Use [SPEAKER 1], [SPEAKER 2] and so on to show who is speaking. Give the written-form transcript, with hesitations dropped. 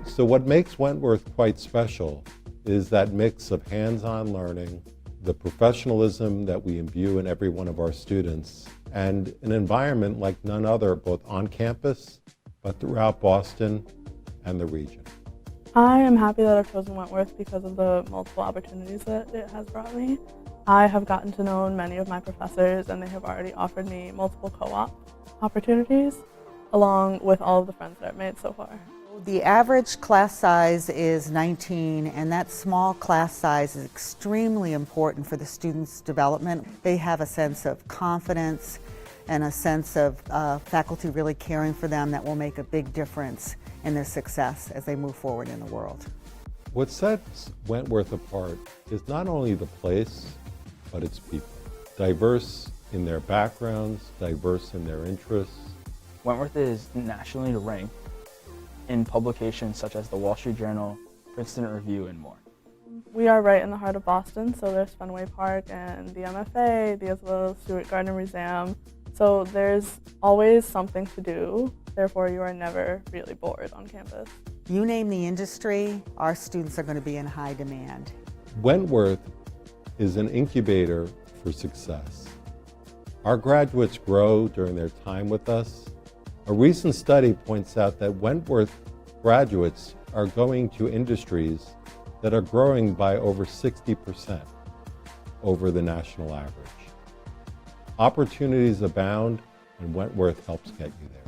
[SPEAKER 1] So what makes Wentworth quite special is that mix of hands-on learning, the professionalism that we imbue in every one of our students, and an environment like none other, both on campus, but throughout Boston and the region.
[SPEAKER 2] I am happy that I've chosen Wentworth because of the multiple opportunities that it has brought me. I have gotten to know many of my professors, and they have already offered me multiple co-op opportunities, along with all of the friends that I've made so far.
[SPEAKER 3] The average class size is 19, and that small class size is extremely important for the students' development. They have a sense of confidence and a sense of faculty really caring for them that will make a big difference in their success as they move forward in the world.
[SPEAKER 1] What sets Wentworth apart is not only the place, but its people. Diverse in their backgrounds, diverse in their interests.
[SPEAKER 4] Wentworth is nationally ranked in publications such as the Wall Street Journal, Princeton Review, and more.
[SPEAKER 2] We are right in the heart of Boston, so there's Fenway Park and the MFA, the Isabella Stewart Gardner Museum. So there's always something to do, therefore you are never really bored on campus.
[SPEAKER 3] You name the industry, our students are going to be in high demand.
[SPEAKER 1] Wentworth is an incubator for success. Our graduates grow during their time with us. A recent study points out that Wentworth graduates are going to industries that are growing by over 60% over the national average. Opportunities abound, and Wentworth helps get you there.